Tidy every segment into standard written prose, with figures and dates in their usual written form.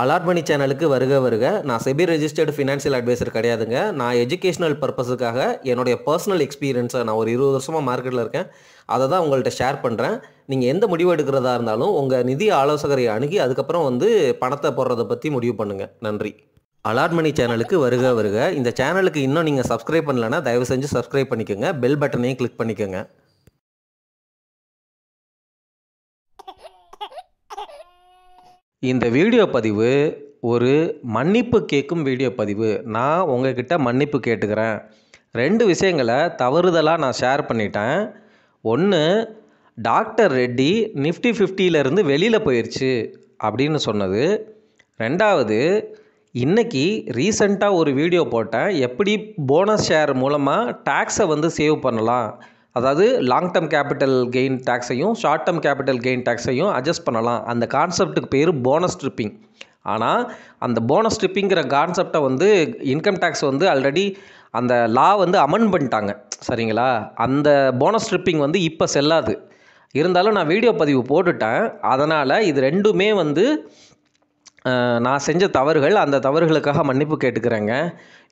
Allot மணி சேனலுக்கு வருக வருக. நான் செபி ரெஜிஸ்டர்டு ஃபினான்ஷியல் அட்வைசர் கிடையாதுங்க. நான் எஜுகேஷனல் பர்பஸுக்காக என்னுடைய பர்சனல் எக்ஸ்பீரியன்ஸை நான் ஒரு 20 வருஷமாக மார்க்கெட்டில் இருக்கேன். அதை தான் உங்கள்கிட்ட ஷேர் பண்ணுறேன். நீங்கள் எந்த முடிவு எடுக்கிறதா இருந்தாலும் உங்கள் நிதி ஆலோசகரை அணுகி அதுக்கப்புறம் பணத்தை போடுறதை பற்றி முடிவு பண்ணுங்கள். நன்றி. அலாட் மணி சேனலுக்கு வருக வருக. இந்த சேனலுக்கு இன்னும் நீங்கள் சப்ஸ்கிரைப் பண்ணலைன்னா தயவு செஞ்சு சப்ஸ்கிரைப் பண்ணிக்கோங்க. பெல் பட்டனையும் கிளிக் பண்ணிக்கோங்க. இந்த வீடியோ பதிவு ஒரு மன்னிப்பு கேட்கும் வீடியோ பதிவு. நான் உங்ககிட்ட மன்னிப்பு கேட்டுக்கிறேன். 2 விஷயங்களை தவறுதலாக நான் ஷேர் பண்ணிட்டேன். ஒன்று, டாக்டர் ரெட்டி நிஃப்டி 50லேருந்து வெளியில் போயிடுச்சு அப்படின்னு சொன்னது. 2வது, இன்றைக்கி ரீசண்டாக ஒரு வீடியோ போட்டேன். எப்படி போனஸ் ஷேர் மூலமாக டேக்ஸை சேவ் பண்ணலாம், அதாவது லாங் டேர்ம் கேபிட்டல் கெயின் டேக்ஸையும் ஷார்ட் டேர்ம் கேபிட்டல் கெயின் டேக்ஸையும் அட்ஜஸ்ட் பண்ணலாம். அந்த கான்செப்ட்டுக்கு பேர் போனஸ் ட்ரிப்பிங். ஆனால் அந்த போனஸ் ட்ரிப்பிங்கிற கான்செப்டை இன்கம் டேக்ஸ் ஆல்ரெடி அந்த லா அமெண்ட் பண்ணிட்டாங்க. சரிங்களா? அந்த போனஸ் ட்ரிப்பிங் இப்போ செல்லாது. இருந்தாலும் நான் வீடியோ பதிவு போட்டுட்டேன். அதனால் இது ரெண்டுமே நான் செஞ்ச தவறுகள். அந்த தவறுகளுக்காக மன்னிப்பு கேட்டுக்கிறேங்க.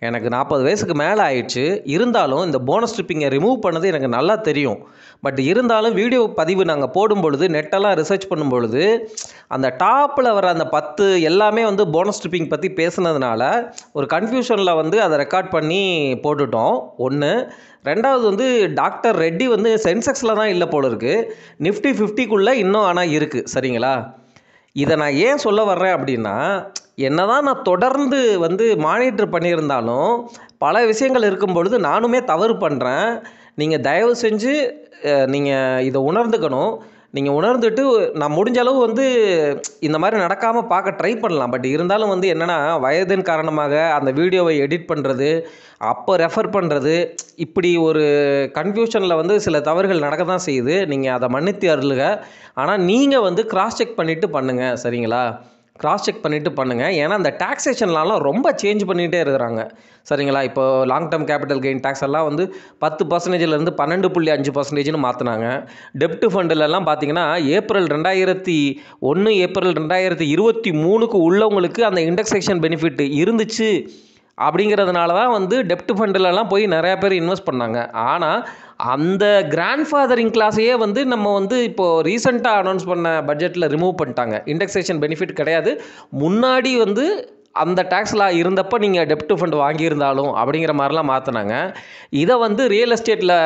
எனக்கு 40 வயசுக்கு மேலே ஆயிடுச்சு. இருந்தாலும் இந்த போனஸ் ட்ரிப்பிங்கை ரிமூவ் பண்ணது எனக்கு நல்லா தெரியும். பட் இருந்தாலும் வீடியோ பதிவு நாங்கள் போடும்பொழுது நெட்டெல்லாம் ரிசர்ச் பண்ணும்பொழுது அந்த டாப்பில் வர அந்த 10 எல்லாமே போனஸ் ட்ரிப்பிங் பற்றி பேசுனதுனால ஒரு கன்ஃபியூஷனில் அதை ரெக்கார்ட் பண்ணி போட்டுட்டோம். ஒன்று. 2வது டாக்டர் ரெட்டி சென்செக்ஸில் தான் இல்லை போல இருக்குது. நிஃப்டி 50க்குள்ளே இன்னும் ஆனால் இருக்குது. சரிங்களா? இதை நான் ஏன் சொல்ல வர்றேன் அப்படின்னா, என்னதான் நான் தொடர்ந்து மானிட்டர் பண்ணியிருந்தாலும் பல விஷயங்கள் இருக்கும் பொழுது நானுமே தவறு பண்ணுறேன். நீங்கள் தயவு செஞ்சு நீங்கள் இதை உணர்ந்துக்கணும். நீங்கள் உணர்ந்துட்டு நான் முடிஞ்ச அளவு இந்த மாதிரி நடக்காமல் பார்க்க ட்ரை பண்ணலாம். பட் இருந்தாலும் என்னென்னா, வயதின் காரணமாக அந்த வீடியோவை எடிட் பண்ணுறது, அப்போ ரெஃபர் பண்ணுறது, இப்படி ஒரு கன்ஃபியூஷனில் சில தவறுகள் நடக்க தான் செய்யுது. நீங்கள் அதை மன்னித்து அருளுக. ஆனால் நீங்கள் கிராஸ் செக் பண்ணிவிட்டு பண்ணுங்கள். சரிங்களா? கிராஸ் செக் பண்ணிவிட்டு பண்ணுங்கள். ஏன்னா அந்த டாக்ஸேஷன்லாம் ரொம்ப சேஞ்ச் பண்ணிகிட்டே இருக்கிறாங்க. சரிங்களா? இப்போ long term capital gain tax எல்லாம் 10%லேருந்து 12.5%ன்னு மாற்றினாங்க. டெப்ட் ஃபண்டிலெல்லாம் பார்த்தீங்கன்னா ஏப்ரல் 2023க்கு உள்ளவங்களுக்கு அந்த இண்டெக்ஸேஷன் பெனிஃபிட் இருந்துச்சு. அப்படிங்கிறதுனால தான் டெப்ட் ஃபண்டிலெல்லாம் போய் நிறையா பேர் இன்வெஸ்ட் பண்ணாங்க. ஆனால் அந்த கிராண்ட் ஃபாதரிங் கிளாஸையே நம்ம இப்போது ரீசெண்டாக அனௌன்ஸ் பண்ண பட்ஜெட்டில் ரிமூவ் பண்ணிட்டாங்க. இண்டெக்ஸேஷன் பெனிஃபிட் கிடையாது. முன்னாடி அந்த டேக்ஸில் இருந்தப்போ நீங்கள் டெப்ட் ஃபண்ட் வாங்கியிருந்தாலும் அப்படிங்கிற மாதிரிலாம் மாற்றினாங்க. இதை ரியல் எஸ்டேட்டில்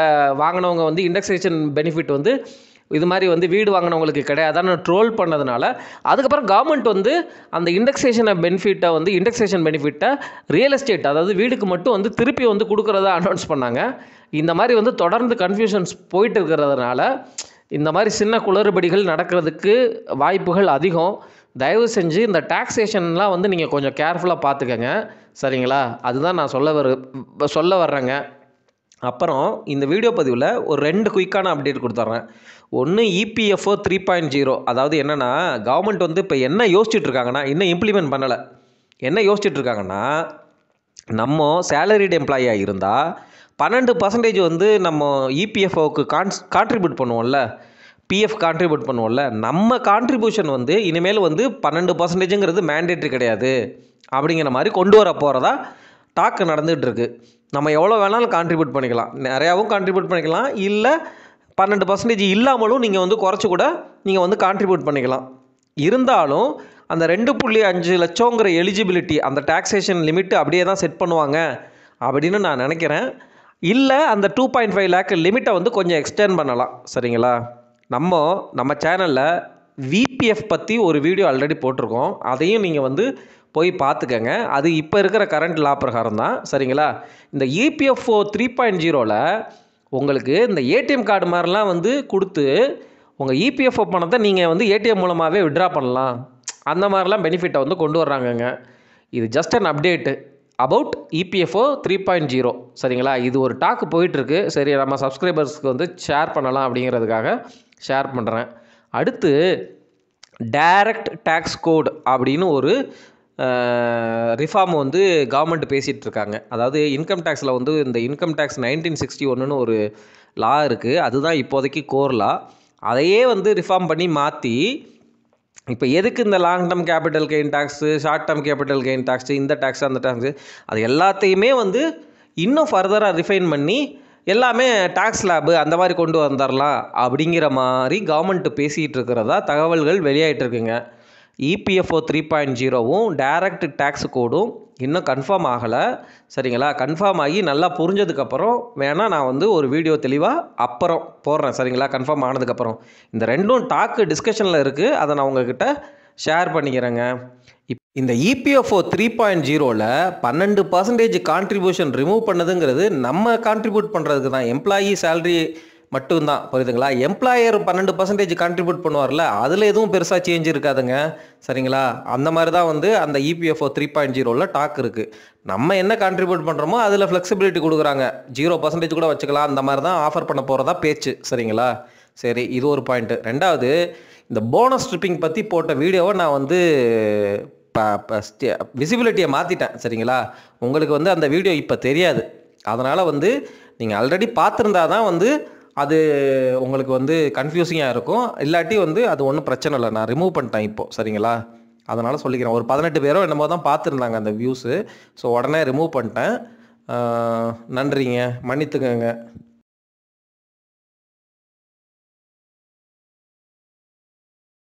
வாங்கினவங்க இண்டெக்ஸேஷன் பெனிஃபிட் இது மாதிரி வீடு வாங்கினவங்களுக்கு கிடையாதான்னு ட்ரோல் பண்ணதுனால அதுக்கப்புறம் கவர்மெண்ட் அந்த இண்டெக்ஸேஷன் பெனிஃபிட்டை ரியல் எஸ்டேட், அதாவது வீடுக்கு மட்டும் திருப்பி கொடுக்குறதா அனௌன்ஸ் பண்ணாங்க. இந்த மாதிரி தொடர்ந்து கன்ஃபியூஷன்ஸ் போயிட்டு இருக்கிறதுனால இந்த மாதிரி சின்ன குளறுபடிகள் நடக்கிறதுக்கு வாய்ப்புகள் அதிகம். தயவு செஞ்சு இந்த டாக்ஸேஷன்லாம் நீங்கள் கொஞ்சம் கேர்ஃபுல்லாக பார்த்துக்கங்க. சரிங்களா? அதுதான் நான் சொல்ல வர்றேங்க. அப்புறம் இந்த வீடியோ பதிவில் ஒரு 2 குயிக்கான அப்டேட் கொடுத்துட்றேன். ஒன்று, இபிஎஃப்ஓ 3.0. அதாவது என்னென்னா, கவர்மெண்ட் இப்போ என்ன யோசிச்சுட்ருக்காங்கன்னா, இன்னும் இம்ப்ளிமெண்ட் பண்ணலை. என்ன யோசிச்சுட்ருக்காங்கன்னா, நம்ம சேலரிடு எம்ப்ளாயியாக இருந்தால் 12% நம்ம இபிஎஃப்ஓவுக்கு கான்ட்ரிபியூட் பண்ணுவோம்ல, பிஎஃப் கான்ட்ரிபியூட் பண்ணுவோம்ல, நம்ம கான்ட்ரிபியூஷன் இனிமேல் 12%ங்கிறது மேண்டேட்ரி கிடையாது அப்படிங்கிற மாதிரி கொண்டு வர போகிறதா டாக் நடந்துகிட்ருக்கு. நம்ம எவ்வளோ வேணாலும் கான்ட்ரிபியூட் பண்ணிக்கலாம், நிறையாவும் கான்ட்ரிபியூட் பண்ணிக்கலாம், இல்லை 12% இல்லாமலும் நீங்கள் குறைச்சி கூட நீங்கள் கான்ட்ரிபியூட் பண்ணிக்கலாம். இருந்தாலும் அந்த 2.5 லட்சங்கிற எலிஜிபிலிட்டி, அந்த டாக்ஸேஷன் லிமிட்டு அப்படியே தான் செட் பண்ணுவாங்க அப்படின்னு நான் நினைக்கிறேன். இல்லை அந்த 2.5 லேக் லிமிட்டை கொஞ்சம் எக்ஸ்டெண்ட் பண்ணலாம். சரிங்களா? நம்ம சேனலில் விபிஎஃப் பற்றி ஒரு வீடியோ ஆல்ரெடி போட்டிருக்கோம். அதையும் நீங்கள் போய் பார்த்துக்கங்க. அது இப்போ இருக்கிற கரண்ட் லா பிரகாரம் தான். சரிங்களா? இந்த இபிஎஃப்ஓ 3.0ல் உங்களுக்கு இந்த ஏடிஎம் கார்டு மாதிரிலாம் கொடுத்து உங்கள் இபிஎஃப்ஓ பணத்தை நீங்கள் ஏடிஎம் மூலமாகவே விட்ரா பண்ணலாம். அந்த மாதிரிலாம் பெனிஃபிட்டை கொண்டு வர்றாங்கங்க. இது just an update about EPFO 3.0. சரிங்களா? இது ஒரு டாக்கு போயிட்டுருக்கு. சரி, நம்ம சப்ஸ்கிரைபர்ஸ்க்கு ஷேர் பண்ணலாம் அப்படிங்கிறதுக்காக ஷேர் பண்ணுறேன். அடுத்து, டைரக்ட் டேக்ஸ் கோட் அப்படின்னு ஒரு ரிஃபார்ம் கவர்மெண்ட் பேசிகிட்டு இருக்காங்க. அதாவது இன்கம் டேக்ஸில் இந்த இன்கம் டேக்ஸ் 1961ன்னு ஒரு லா இருக்குது. அதுதான் இப்போதைக்கு கோர் லா. அதையே ரிஃபார்ம் பண்ணி மாற்றி இப்போ எதுக்கு இந்த long term capital gain tax, short term capital gain tax, இந்த டேக்ஸு, அந்த டேக்ஸு, அது எல்லாத்தையுமே வந்து இன்னும் ஃபர்தராக ரிஃபைன் பண்ணி எல்லாமே டேக்ஸ் லேபு அந்த மாதிரி கொண்டு வந்துடலாம் அப்படிங்கிற மாதிரி கவர்மெண்ட் பேசிகிட்டு இருக்கிறதா தகவல்கள் வெளியாகிட்டு இருக்குங்க. இபிஎஃப்ஓ 3.0வும் டைரக்ட் டேக்ஸ் கோடும் இன்னும் கன்ஃபார்ம் ஆகலை. சரிங்களா? கன்ஃபார்ம் ஆகி நல்லா புரிஞ்சதுக்கப்புறம் வேணால் நான் வந்து ஒரு வீடியோ தெளிவாக அப்புறம் போடுறேன். சரிங்களா? கன்ஃபார்ம் ஆனதுக்கப்புறம் இந்த ரெண்டும் டாக்கு டிஸ்கஷனில் இருக்குது. அதை நான் உங்ககிட்ட ஷேர் பண்ணிக்கிறேங்க. இந்த இபிஎஃப்ஓ 3.0வில் 12% கான்ட்ரிபியூஷன் ரிமூவ் பண்ணதுங்கிறது நம்ம கான்ட்ரிபியூட் பண்ணுறதுக்கு தான், எம்ப்ளாயி சேலரி மட்டும்தான். புரியுதுங்களா? எம்ப்ளாயர் 12% கான்ட்ரிபியூட் பண்ணுவார்ல, அதில் எதுவும் பெருசாக சேஞ்ச் இருக்காதுங்க. சரிங்களா? அந்த மாதிரி தான் வந்து அந்த இபிஎஃப்ஓ 3.0வில் டாக் இருக்குது. நம்ம என்ன கான்ட்ரிபியூட் பண்ணுறோமோ அதில் ஃப்ளெக்சிபிலிட்டி கொடுக்குறாங்க. 0% கூட வச்சுக்கலாம். அந்த மாதிரி தான் ஆஃபர் பண்ண போகிறதா பேச்சு. சரிங்களா? சரி, இது ஒரு பாயிண்ட்டு. ரெண்டாவது, இந்த போனஸ் ஸ்ட்ரிப்பிங் பற்றி போட்ட வீடியோவை நான் வந்து விசிபிலிட்டியை மாற்றிட்டேன். சரிங்களா? உங்களுக்கு வந்து அந்த வீடியோ இப்போ தெரியாது. அதனால் வந்து நீங்கள் ஆல்ரெடி பார்த்துருந்தா தான் வந்து அது உங்களுக்கு வந்து கன்ஃபியூசிங்காக இருக்கும். இல்லாட்டி வந்து அது ஒன்றும் பிரச்சனை இல்லை, நான் ரிமூவ் பண்ணிட்டேன் இப்போது. சரிங்களா? அதனால் சொல்லிக்கிறேன். ஒரு 18 பேரோ என்னமோ தான் பார்த்துருந்தாங்க அந்த வியூஸு. ஸோ உடனே ரிமூவ் பண்ணிட்டேன். நன்றிங்க, மன்னித்துக்கங்க.